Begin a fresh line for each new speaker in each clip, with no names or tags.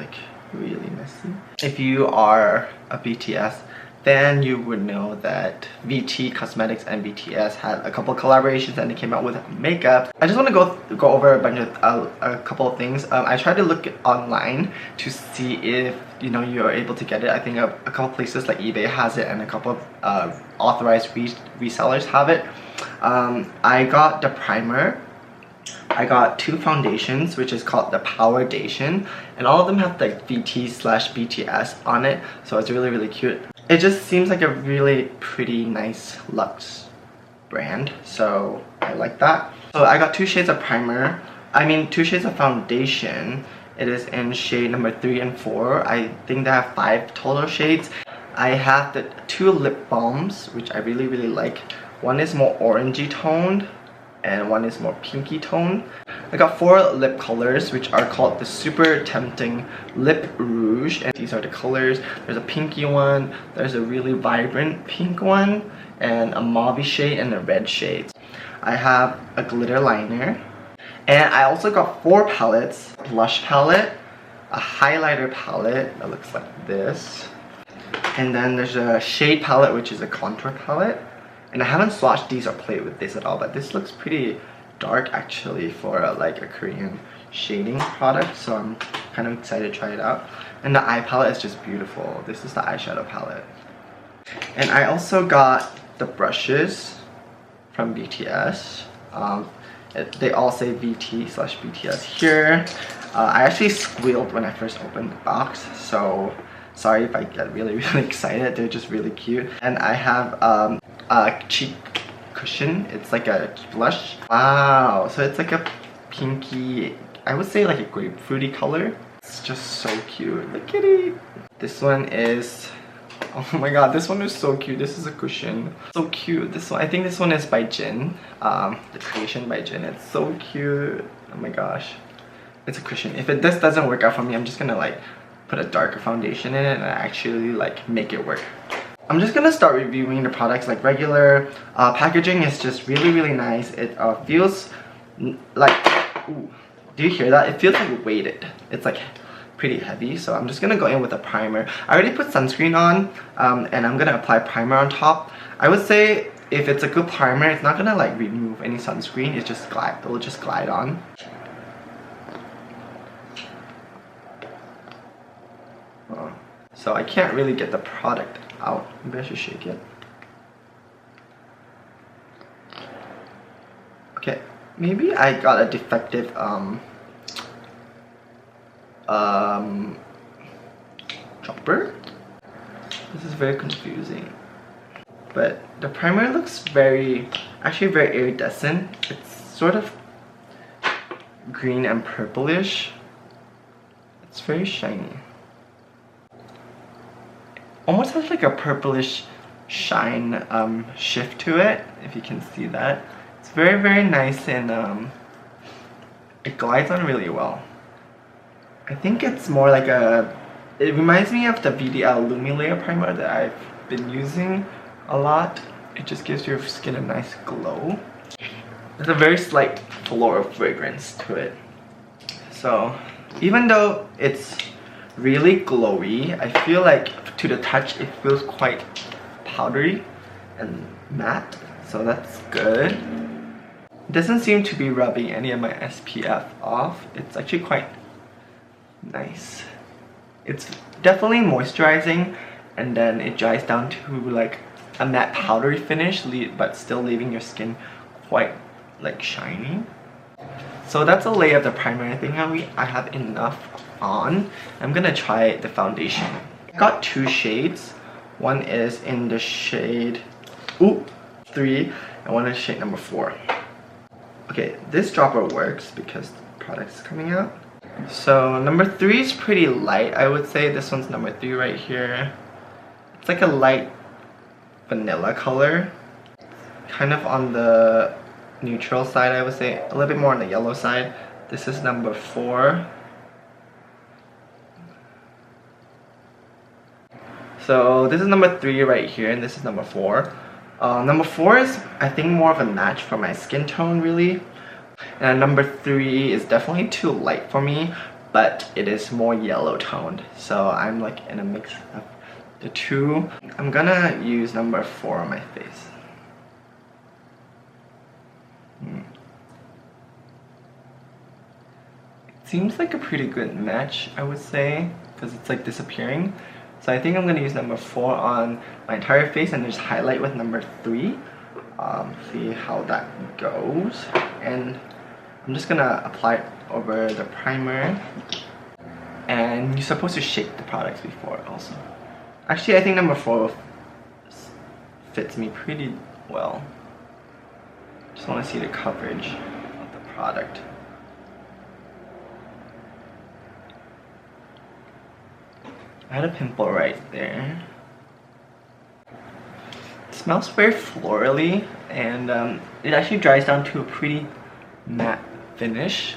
like really messy. If you are a BTS fan, you would know that VT Cosmetics and BTS had a couple collaborations and they came out with makeup. I just want to go over a bunch of a couple of things. I tried to look online to see if you're able to get it. I think a couple places like eBay has it and a couple of authorized resellers have it. I got the primer. I got 2 foundations, which is called the Powerdation, and all of them have like VT/BTS on it, so it's really cute. It just seems like a really pretty nice luxe brand, so I like that. So I got 2 shades of primer, 2 shades of foundation. It is in shade number 3 and 4. I think they have 5 total shades. I have the 2 lip balms, which I really like. One is more orangey toned and one is more pinky toned. I got 4 lip colors, which are called the Super Tempting Lip Rouge, and these are the colors. There's a pinky one, there's a really vibrant pink one, and a mauve shade and a red shade. I have a glitter liner, and I also got 4 palettes: blush palette, a highlighter palette that looks like this, and then there's a shade palette, which is a contour palette. And I haven't swatched these or played with this at all, but this looks pretty dark actually for like a Korean shading product, so I'm kind of excited to try it out. And the eye palette is just beautiful. This is the eyeshadow palette. And I also got the brushes from BTS. They all say VT/BTS here. I actually squealed when I first opened the box, so sorry if I get really excited. They're just really cute. And I have a cheek cushion. It's like a blush. Wow, so it's like a pinky, I would say like a grapefruity color. It's just so cute. Look at it. This one is, oh my god, this one is so cute. This is a cushion. So cute. This one, I think this one is by Jin. The creation by Jin. It's so cute. Oh my gosh. It's a cushion. If this doesn't work out for me, I'm just gonna like put a darker foundation in it and actually like make it work. I'm just gonna start reviewing the products like regular. Packaging is just really nice. It feels like, ooh, do you hear that? It feels like weighted. It's like pretty heavy, so I'm just gonna go in with a primer. I already put sunscreen on, and I'm gonna apply primer on top. I would say if it's a good primer, it's not gonna like remove any sunscreen. It's just it'll just glide on. So I can't really get the product out. Maybe I should shake it. Okay, maybe I got a defective dropper. This is very confusing. But the primer looks actually very iridescent. It's sort of green and purplish. It's very shiny. Almost has like a purplish shine shift to it, if you can see that. It's very nice, and it glides on really well. I think it's more like it reminds me of the VDL Lumi Layer primer that I've been using a lot. It just gives your skin a nice glow. There's a very slight floral fragrance to it. So even though it's really glowy, I feel like to the touch it feels quite powdery and matte, so that's good. It doesn't seem to be rubbing any of my SPF off. It's actually quite nice. It's definitely moisturizing, and then it dries down to like a matte powdery finish, but still leaving your skin quite like shiny. So that's a layer of the primer. I think I have enough on. I'm gonna try the foundation. I got 2 shades. One is in the shade 3, and one is shade number 4. Okay, this dropper works because the product is coming out. So number 3 is pretty light. I would say this one's number 3 right here. It's like a light vanilla color, kind of on the neutral side, I would say, a little bit more on the yellow side. This is number 4. So this is number 3 right here, and this is number 4. Number 4 is, I think, more of a match for my skin tone, really. And number 3 is definitely too light for me, but it is more yellow toned. So I'm like in a mix of the two. I'm gonna use number 4 on my face. It seems like a pretty good match, I would say, because it's like disappearing. So I think I'm gonna use number 4 on my entire face and just highlight with number 3. See how that goes. And I'm just gonna apply it over the primer. And you're supposed to shake the products before also. Actually, I think number 4 fits me pretty well. Just want to see the coverage of the product. I had a pimple right there. It smells very florally, and it actually dries down to a pretty matte finish.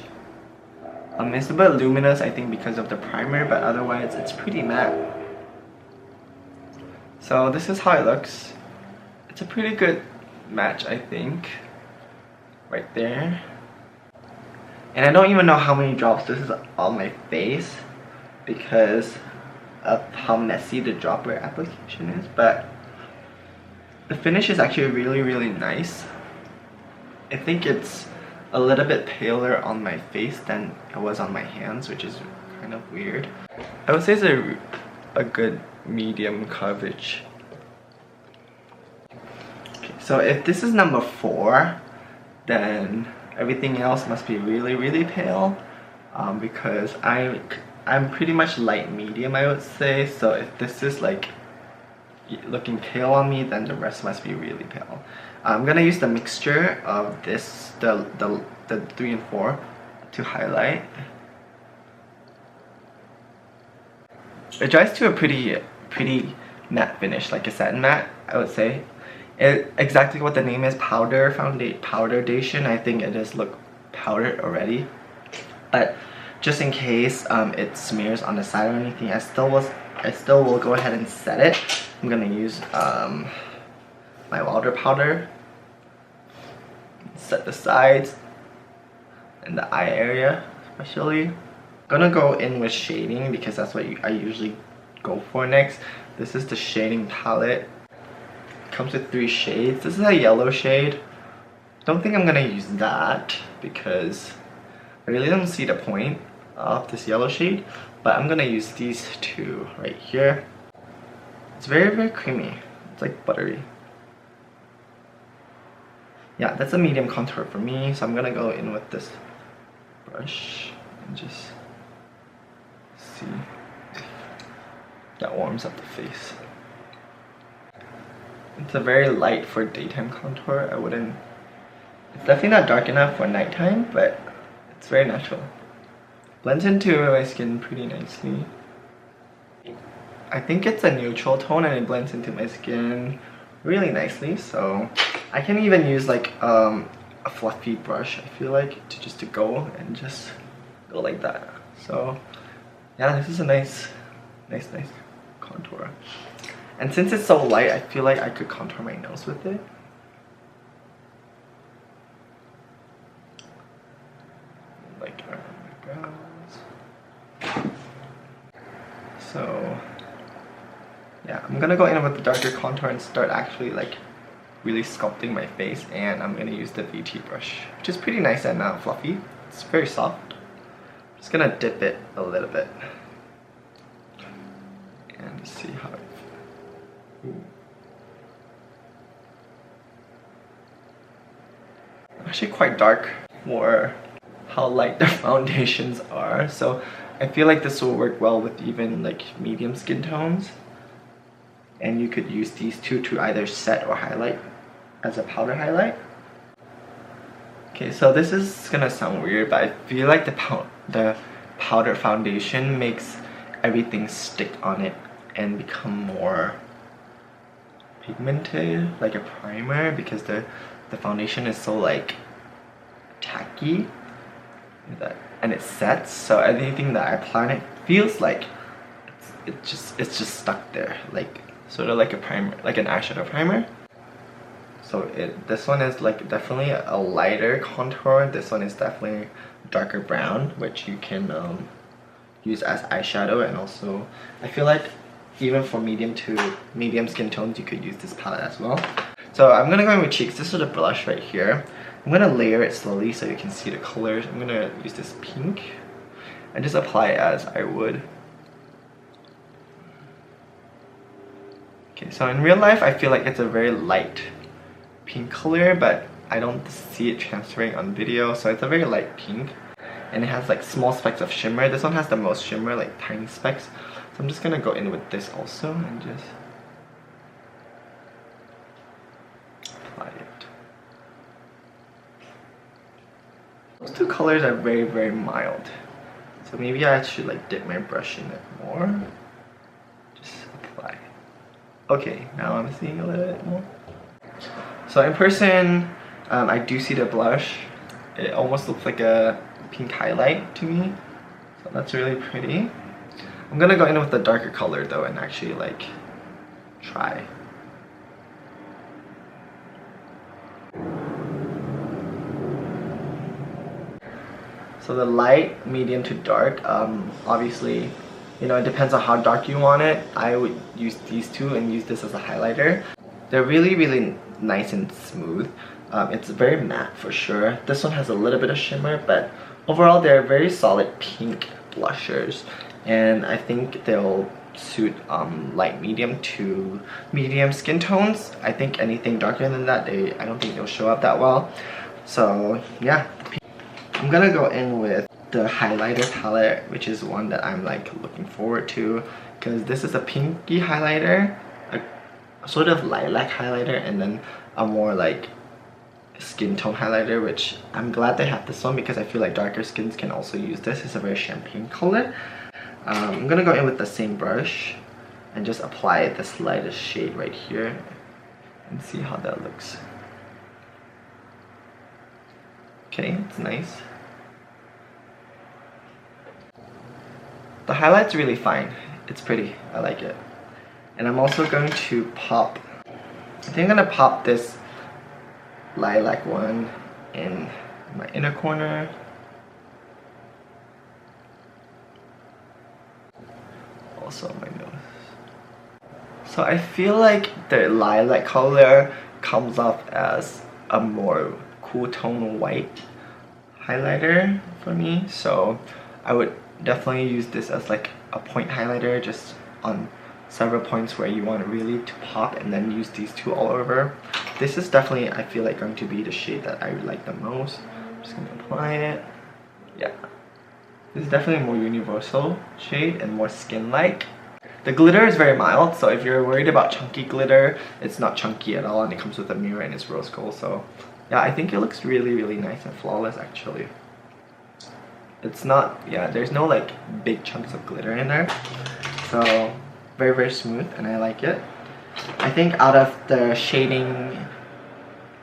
It's a bit luminous, I think, because of the primer, but otherwise it's pretty matte. So this is how it looks. It's a pretty good match, I think. Right there. And I don't even know how many drops this is on my face because of how messy the dropper application is, but the finish is actually really nice. I think it's a little bit paler on my face than it was on my hands, which is kind of weird. I would say it's a good medium coverage. Okay, so if this is number 4, then everything else must be really pale, because I'm pretty much light medium, I would say. So if this is like looking pale on me, then the rest must be really pale. I'm gonna use the mixture of this, the 3 and 4 to highlight. It dries to a pretty matte finish, like a satin matte, I would say. Exactly what the name is, powderdation. I think it does look powdered already, but just in case it smears on the side or anything, I still will go ahead and set it. I'm gonna use my water powder, set the sides and the eye area especially. I'm gonna go in with shading because that's what I usually go for next. This is the shading palette. It comes with 3 shades. This is a yellow shade. Don't think I'm gonna use that because I really don't see the point of this yellow shade, but I'm gonna use these 2 right here. It's very creamy. It's like buttery. Yeah, that's a medium contour for me, so I'm gonna go in with this brush and just see if that warms up the face. It's a very light for daytime contour. It's definitely not dark enough for nighttime, but it's very natural. Blends into my skin pretty nicely. I think it's a neutral tone and it blends into my skin really nicely, so I can even use like a fluffy brush, I feel like, to go and just go like that. So yeah, this is a nice contour. And since it's so light, I feel like I could contour my nose with it. Like around my brows. So yeah, I'm gonna go in with the darker contour and start actually like really sculpting my face, and I'm gonna use the VT brush, which is pretty nice and fluffy. It's very soft. I'm just gonna dip it a little bit and see how it actually quite dark for how light the foundations are, so I feel like this will work well with even like medium skin tones. And you could use these 2 to either set or highlight as a powder highlight. Okay, so this is gonna sound weird, but I feel like the powder foundation makes everything stick on it and become more pigmented, like a primer, because the foundation is so like tacky and it sets, so anything that I apply on it feels like it's just stuck there, like sort of like a primer, like an eyeshadow primer. So this one is like definitely a lighter contour. This one is definitely darker brown, which you can use as eyeshadow, and also I feel like even for medium to medium skin tones you could use this palette as well. So I'm gonna go in with cheeks. This is the blush right here. I'm gonna layer it slowly so you can see the colors. I'm gonna use this pink and just apply it as I would. Okay, so in real life I feel like it's a very light pink color, but I don't see it transferring on video, so it's a very light pink. And it has like small specks of shimmer. This one has the most shimmer, like tiny specks. So I'm just gonna go in with this also and just apply it. Those two colors are very, very mild. So maybe I should like dip my brush in it more. Just apply. Okay, now I'm seeing a little bit more. So in person, I do see the blush. It almost looks like a pink highlight to me. So that's really pretty. I'm gonna go in with the darker color though and actually like try. So the light, medium to dark, obviously, you know, it depends on how dark you want it. I would use these two and use this as a highlighter. They're really, really nice and smooth. It's very matte for sure. This one has a little bit of shimmer, but overall they're very solid pink blushers. And I think they'll suit light medium to medium skin tones. I think anything darker than that, I don't think they'll show up that well. So yeah, I'm gonna go in with the highlighter palette, which is one that I'm like looking forward to, because this is a pinky highlighter, a sort of lilac highlighter, and then a more like skin tone highlighter, which I'm glad they have this one because I feel like darker skins can also use this. It's a very champagne color. I'm gonna go in with the same brush and just apply this lightest shade right here and see how that looks. Okay, it's nice. The highlight's really fine. It's pretty. I like it. And I'm also going to pop, I think I'm gonna pop this lilac one in my inner corner. Also on my nose. So I feel like the lilac color comes off as a more cool tone white highlighter for me. So I would definitely use this as like a point highlighter just on several points where you want really to pop, and then use these two all over. This is definitely, I feel like, going to be the shade that I like the most. I'm just gonna apply it. Yeah. This is definitely a more universal shade and more skin-like. The glitter is very mild, so if you're worried about chunky glitter, it's not chunky at all, and it comes with a mirror and it's rose gold. So yeah, I think it looks really, really nice and flawless actually. It's not, yeah, there's no like big chunks of glitter in there. So very, very smooth, and I like it. I think out of the shading,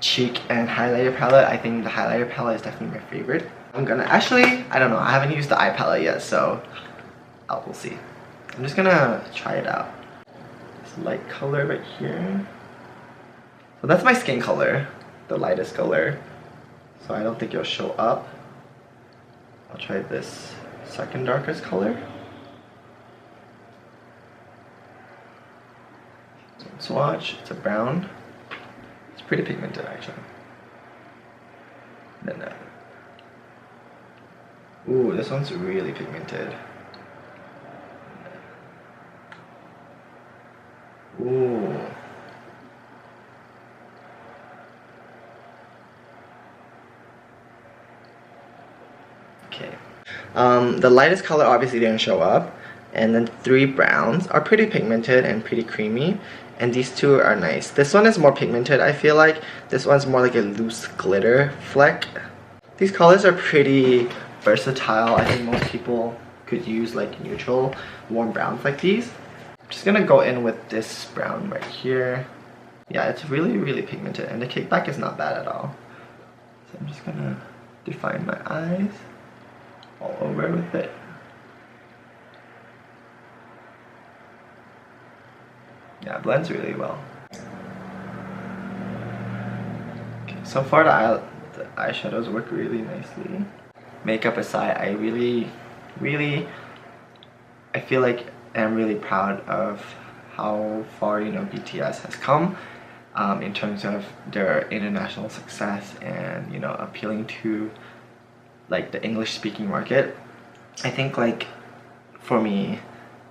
cheek, and highlighter palette, I think the highlighter palette is definitely my favorite. I'm gonna actually, I don't know, I haven't used the eye palette yet, so we'll see. I'm just gonna try it out. This light color right here. So that's my skin color, the lightest color. So I don't think it'll show up. I'll try this second darkest color. Swatch, it's a brown. It's pretty pigmented actually. Then ooh, this one's really pigmented. Ooh. Okay. The lightest color obviously didn't show up. And then 3 browns are pretty pigmented and pretty creamy. And these two are nice. This one is more pigmented, I feel like. This one's more like a loose glitter fleck. These colors are pretty versatile. I think most people could use like neutral, warm browns like these. I'm just gonna go in with this brown right here. Yeah, it's really, really pigmented, and the kickback is not bad at all. So I'm just gonna define my eyes all over with it. Yeah, it blends really well. Okay, so far the eyeshadows work really nicely. Makeup aside, I really I feel like I'm really proud of how far, you know, BTS has come in terms of their international success and, you know, appealing to like the English speaking market. I think like for me,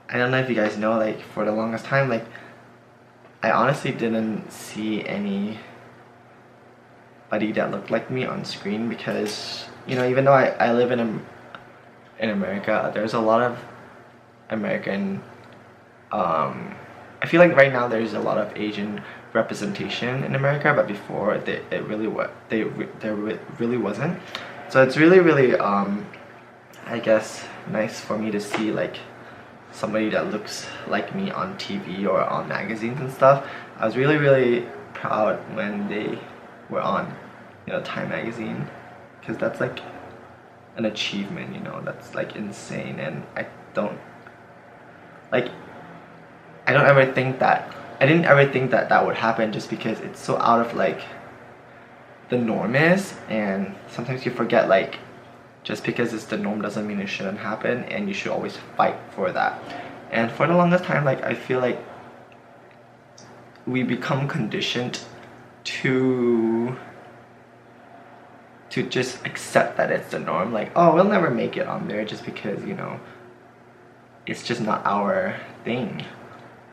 I don't know if you guys know, like for the longest time, like I honestly didn't see anybody that looked like me on screen because, you know, even though I live in America, there's a lot of American I feel like right now there's a lot of Asian representation in America, but before there really wasn't. So it's really I guess nice for me to see like somebody that looks like me on TV or on magazines and stuff. I was really proud when they were on, you know, Time magazine, because that's like an achievement, you know, that's like insane. And I don't ever think that I didn't ever think that that would happen, just because it's so out of like the norm is, and sometimes you forget like just because it's the norm doesn't mean it shouldn't happen, and you should always fight for that. And for the longest time, like I feel like we become conditioned to just accept that it's the norm, like, oh, we'll never make it on there just because, you know, it's just not our thing.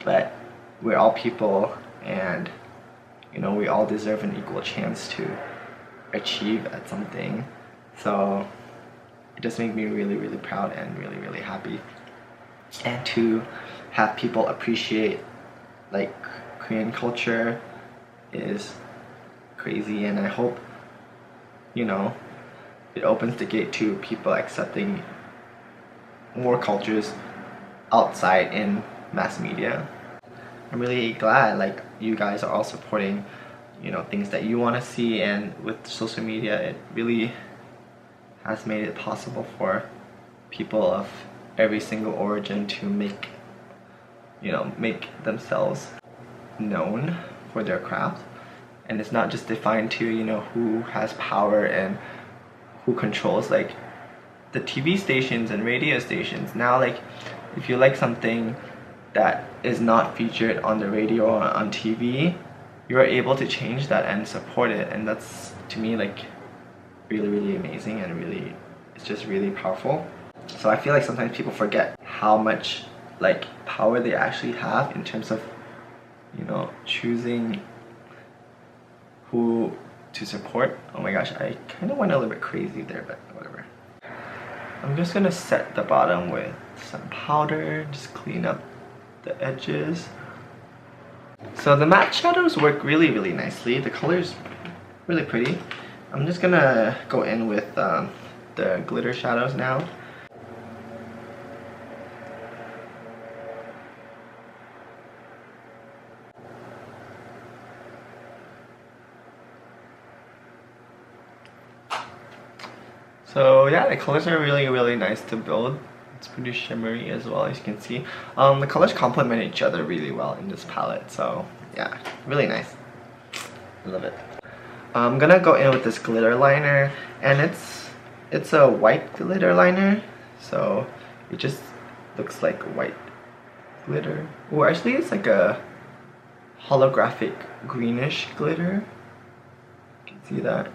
But we're all people, and, you know, we all deserve an equal chance to achieve at something. So it just makes me really proud and really happy. And to have people appreciate like Korean culture is crazy, and I hope, you know, it opens the gate to people accepting more cultures outside in mass media. I'm really glad like you guys are all supporting, you know, things that you want to see, and with social media it really has made it possible for people of every single origin to make themselves known for their craft. And it's not just defined to, you know, who has power and who controls like the TV stations and radio stations. Now, like, if you like something that is not featured on the radio or on TV, you are able to change that and support it. And that's, to me, like really amazing, and really, it's just really powerful. So I feel like sometimes people forget how much like power they actually have in terms of, you know, choosing who to support. Oh my gosh, I kind of went a little bit crazy there, but whatever. I'm just gonna set the bottom with some powder, just clean up the edges. So the matte shadows work really nicely. The color's really pretty. I'm just gonna go in with the glitter shadows now. So yeah, the colors are really nice to build. It's pretty shimmery as well, as you can see. The colors complement each other really well in this palette, so yeah, really nice. I love it. I'm gonna go in with this glitter liner, and it's a white glitter liner, so it just looks like white glitter. Oh, actually it's like a holographic greenish glitter. You can see that.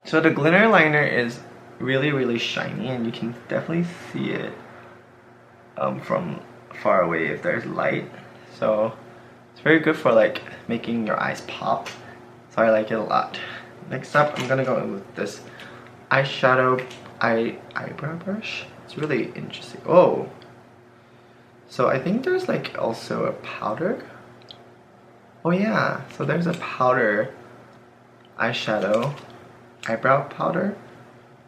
So the glitter liner is really shiny, and you can definitely see it from far away if there's light. So it's very good for like making your eyes pop. So I like it a lot. Next up, I'm gonna go in with this eyeshadow eyebrow brush. It's really interesting. Oh, so I think there's like also a powder. Oh yeah, so there's a powder eyeshadow. Eyebrow powder.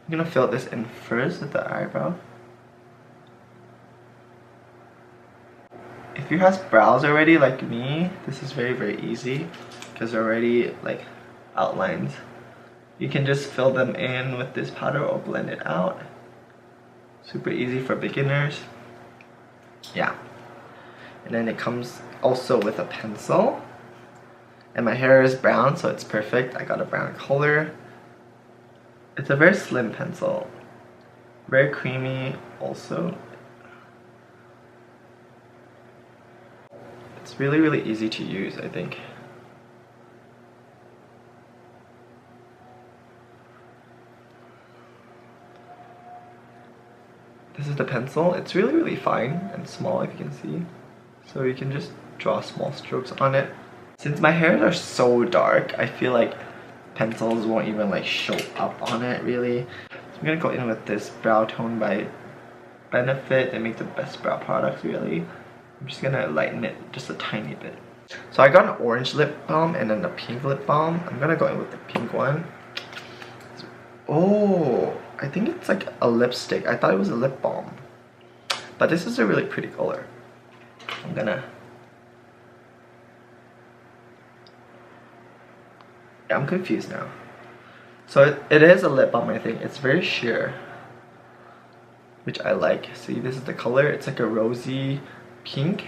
I'm gonna fill this in first with the eyebrow. If you have brows already like me, this is very easy because they're already like outlines. You can just fill them in with this powder or blend it out. Super easy for beginners. Yeah. And then it comes also with a pencil. And my hair is brown, so it's perfect. I got a brown color. It's a very slim pencil. Very creamy also. It's really, really easy to use, I think. This is the pencil. It's really, really fine and small, if you can see. So you can just draw small strokes on it. Since my hairs are so dark, I feel like pencils won't even like show up on it really. So I'm gonna go in with this brow tone by Benefit. They make the best brow products really. I'm just gonna lighten it just a tiny bit. So I got an orange lip balm and then a pink lip balm. I'm gonna go in with the pink one. Oh, I think it's like a lipstick. I thought it was a lip balm. But this is a really pretty color. I'm confused now. So it is a lip balm, I think. It's very sheer, which I like. See, this is the color. It's like a rosy pink.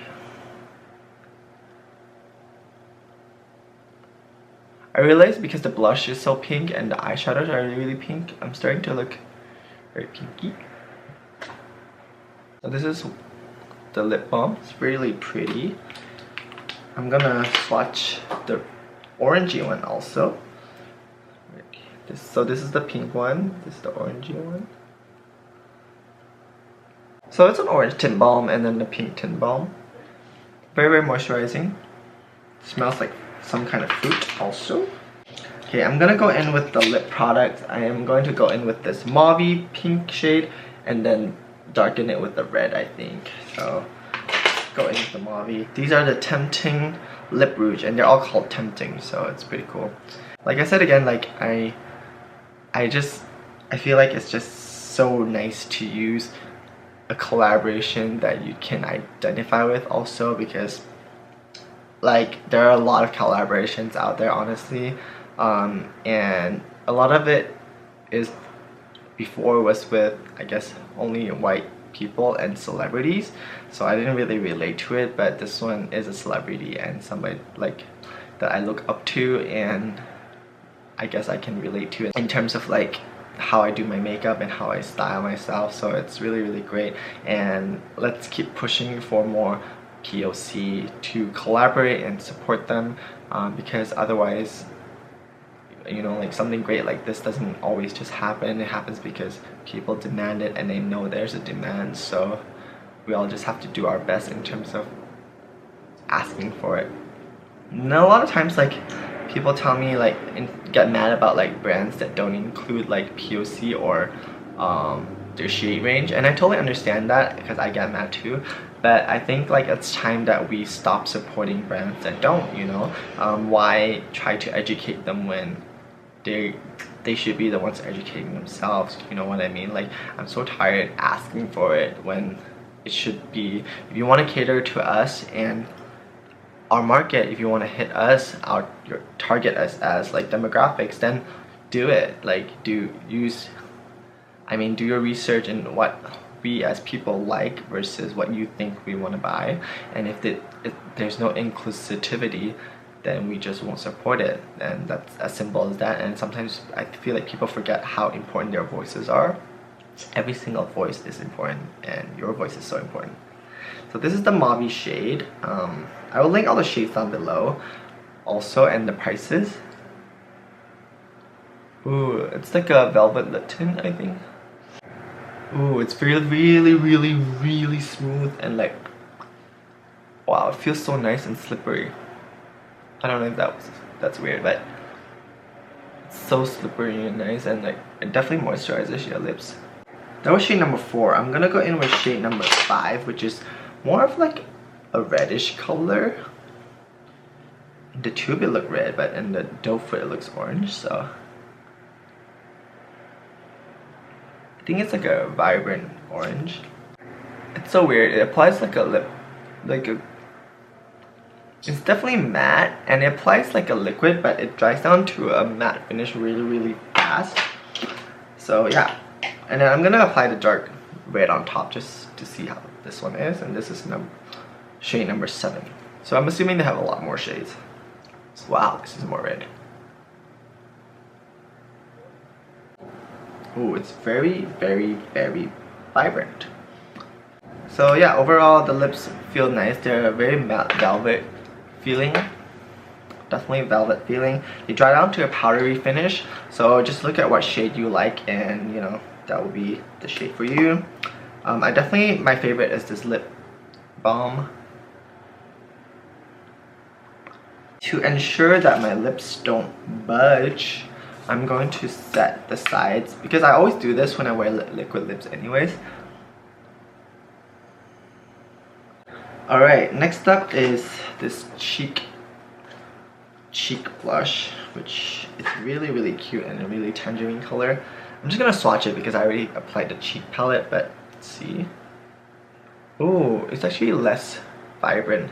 I realized because the blush is so pink and the eyeshadows are really pink, I'm starting to look very pinky. So this is the lip balm. It's really pretty. I'm gonna swatch the orangey one also. So this is the pink one. This is the orangey one. So it's an orange tint balm and then the pink tint balm. Very, very moisturizing. Smells like some kind of fruit also. Okay, I'm gonna go in with the lip product. I am going to go in with this mauve pink shade and then darken it with the red, I think. So go in with the mauve. These are the Tempting Lip Rouge and they're all called Tempting, so it's pretty cool. Like I said again, like I feel like it's just so nice to use a collaboration that you can identify with also, because like there are a lot of collaborations out there honestly, and a lot of it is before was with I guess only white people and celebrities, so I didn't really relate to it, but this one is a celebrity and somebody like that I look up to, and I guess I can relate to it in terms of like how I do my makeup and how I style myself. So it's really, really great, and let's keep pushing for more POC to collaborate and support them, because otherwise, you know, like something great like this doesn't always just happen. It happens because people demand it and they know there's a demand, so we all just have to do our best in terms of asking for it. And a lot of times like people tell me like get mad about like brands that don't include like POC or their shade range, and I totally understand that because I get mad too, but I think like it's time that we stop supporting brands that don't, you know. Why try to educate them when they should be the ones educating themselves, you know what I mean? Like I'm so tired asking for it when it should be, if you want to cater to us and our market, if you want to hit us, target us as like demographics, then do it. Like do your research in what we as people like versus what you think we want to buy, and if there's no inclusivity, then we just won't support it, and that's as simple as that. And sometimes I feel like people forget how important their voices are. Every single voice is important, and your voice is so important. So this is the mauve shade. I will link all the shades down below also, and the prices. Ooh, it's like a velvet lip tint, I think. Ooh, it's really, really smooth, and like, wow, it feels so nice and slippery. I don't know if that's weird, but it's so slippery and nice, and like it definitely moisturizes your lips. That was shade number 4. I'm gonna go in with shade number 5, which is more of like a reddish color. In the tube it looked red, but in the doe foot it looks orange, so I think it's like a vibrant orange. It's so weird. It applies like a lip, it's definitely matte, and it applies like a liquid, but it dries down to a matte finish really fast. So yeah, and then I'm gonna apply the dark red on top just to see how this one is, and this is shade number 7. So I'm assuming they have a lot more shades. So, wow, this is more red. Oh, it's very, very, very vibrant. So yeah, overall the lips feel nice. They're very matte velvet feeling. Definitely velvet feeling. They dry down to a powdery finish. So just look at what shade you like, and you know, that will be the shade for you. My favorite is this lip balm. To ensure that my lips don't budge, I'm going to set the sides, because I always do this when I wear liquid lips anyways. Alright, next up is this cheek blush, which is really, really cute and a really tangerine color. I'm just gonna swatch it because I already applied the cheek palette, but let's see. Oh, it's actually less vibrant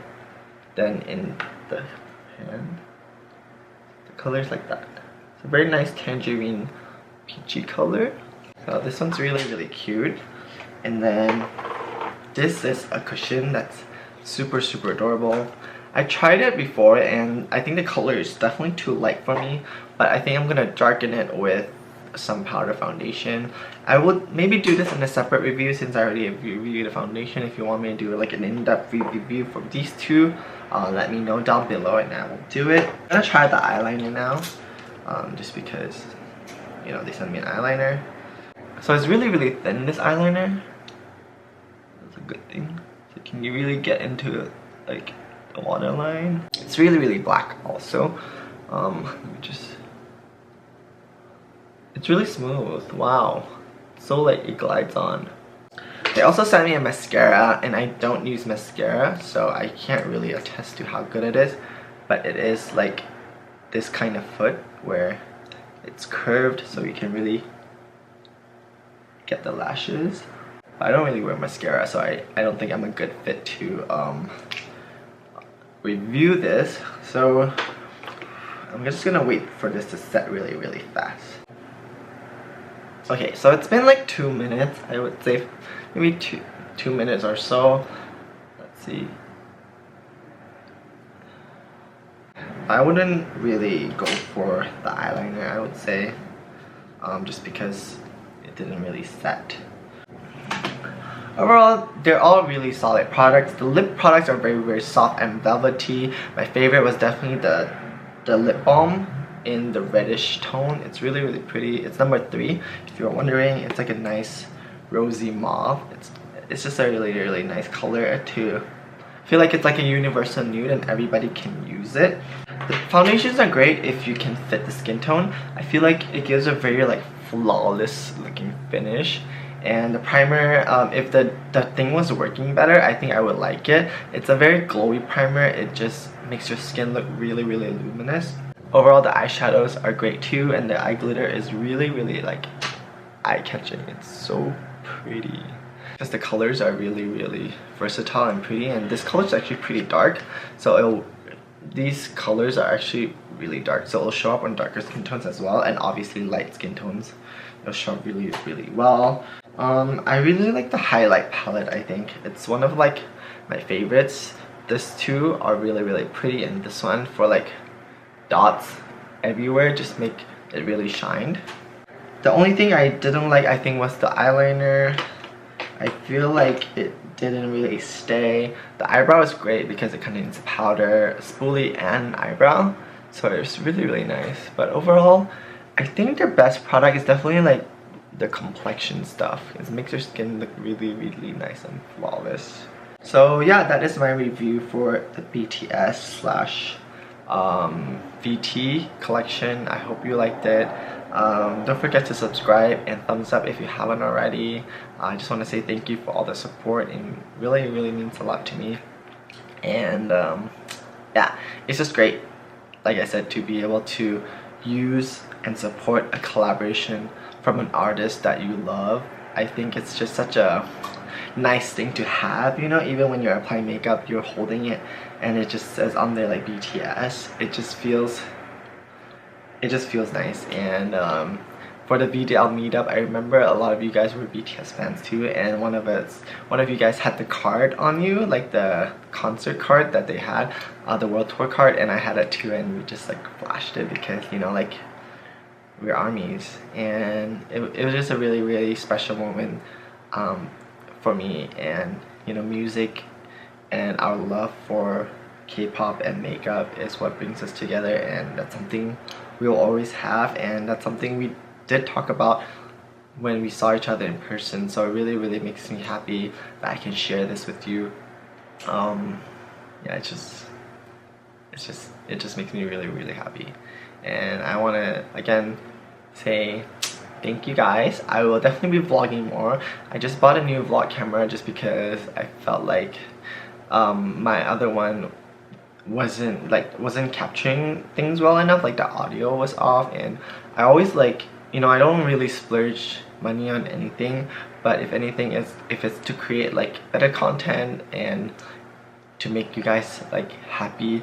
than in the hand. The color's like that. It's a very nice tangerine peachy color. So this one's really, really cute. And then this is a cushion that's super, super adorable. I tried it before and I think the color is definitely too light for me, but I think I'm gonna darken it with some powder foundation. I would maybe do this in a separate review since I already reviewed the foundation. If you want me to do like an in-depth review for these two, let me know down below and I will do it. I'm gonna try the eyeliner now, just because, you know, they sent me an eyeliner. So it's really, really thin, this eyeliner. That's a good thing. So can you really get into like the waterline? It's really, really black also. Let me just... It's really smooth. Wow. So like it glides on. They also sent me a mascara, and I don't use mascara, so I can't really attest to how good it is. But it is like this kind of foot where it's curved, so you can really get the lashes. But I don't really wear mascara, so I don't think I'm a good fit to review this. So I'm just gonna wait for this to set really, really fast. Okay, so it's been like 2 minutes, I would say maybe two minutes or so. Let's see. I wouldn't really go for the eyeliner, I would say, just because it didn't really set. Overall, they're all really solid products. The lip products are very, very soft and velvety. My favorite was definitely the lip balm in the reddish tone. It's really, really pretty. It's number 3. If you're wondering, it's like a nice rosy mauve. It's just a really, really nice color to feel like it's like a universal nude and everybody can use it. The foundations are great if you can fit the skin tone. I feel like it gives a very like flawless looking finish. And the primer, if the thing was working better, I think I would like it. It's a very glowy primer. It just makes your skin look really, really luminous. Overall, the eyeshadows are great too, and the eye glitter is really, really like eye-catching. It's so pretty. Just the colors are really, really versatile and pretty, and this color is actually pretty dark, so these colors are actually really dark, so it'll show up on darker skin tones as well, and obviously light skin tones it'll show up really, really well. I really like the highlight palette. I think it's one of like my favorites. These two are really, really pretty, and this one for like dots everywhere just make it really shine. The only thing I didn't like, I think, was the eyeliner. I feel like it didn't really stay. The eyebrow is great because it contains powder, spoolie, and eyebrow, so it's really, really nice. But overall, I think their best product is definitely like the complexion stuff. It makes your skin look really, really nice and flawless. So yeah, that is my review for the BTS slash VT collection. I hope you liked it. Don't forget to subscribe and thumbs up if you haven't already. I just want to say thank you for all the support, and really, really means a lot to me. And yeah, it's just great, like I said, to be able to use and support a collaboration from an artist that you love. I think it's just such a nice thing to have, you know, even when you're applying makeup, you're holding it and it just says on there like BTS. It just feels nice. And for the VDL meetup, I remember a lot of you guys were BTS fans too, and one of you guys had the card on you, like the concert card that they had, the world tour card, and I had it too, and we just like flashed it because, you know, like we're armies, and it was just a really special moment for me. And you know, music and our love for K-pop and makeup is what brings us together, and that's something we'll always have, and that's something we did talk about when we saw each other in person. So it really makes me happy that I can share this with you. Yeah, it just makes me really happy. And I want to again say thank you guys. I will definitely be vlogging more. I just bought a new vlog camera just because I felt like my other one wasn't capturing things well enough. Like the audio was off, and I always like, you know, I don't really splurge money on anything, but if anything, if it's to create like better content and to make you guys like happy,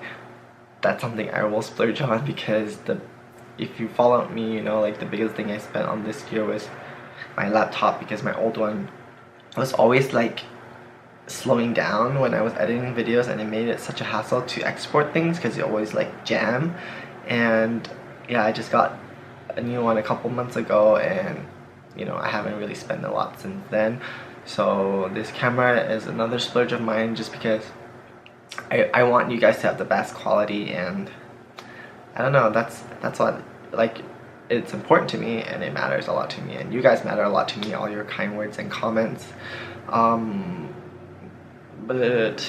that's something I will splurge on. Because if you follow me, you know, like the biggest thing I spent on this year was my laptop, because my old one was always like slowing down when I was editing videos, and it made it such a hassle to export things because it always like jam. And yeah, I just got a new one a couple months ago, and you know, I haven't really spent a lot since then. So this camera is another splurge of mine, just because I want you guys to have the best quality, and I don't know, that's what, like, it's important to me, and it matters a lot to me, and you guys matter a lot to me, all your kind words and comments. But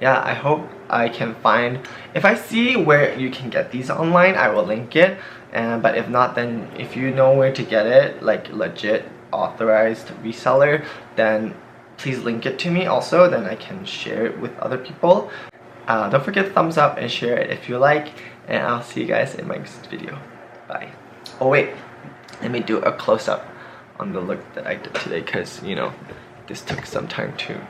yeah, I hope I can find, if I see where you can get these online, I will link it. But if not, then if you know where to get it, like legit authorized reseller, then please link it to me also, then I can share it with other people. Don't forget to thumbs up and share it if you like, and I'll see you guys in my next video. Bye. Oh wait, let me do a close-up on the look that I did today, because you know, this took some time too.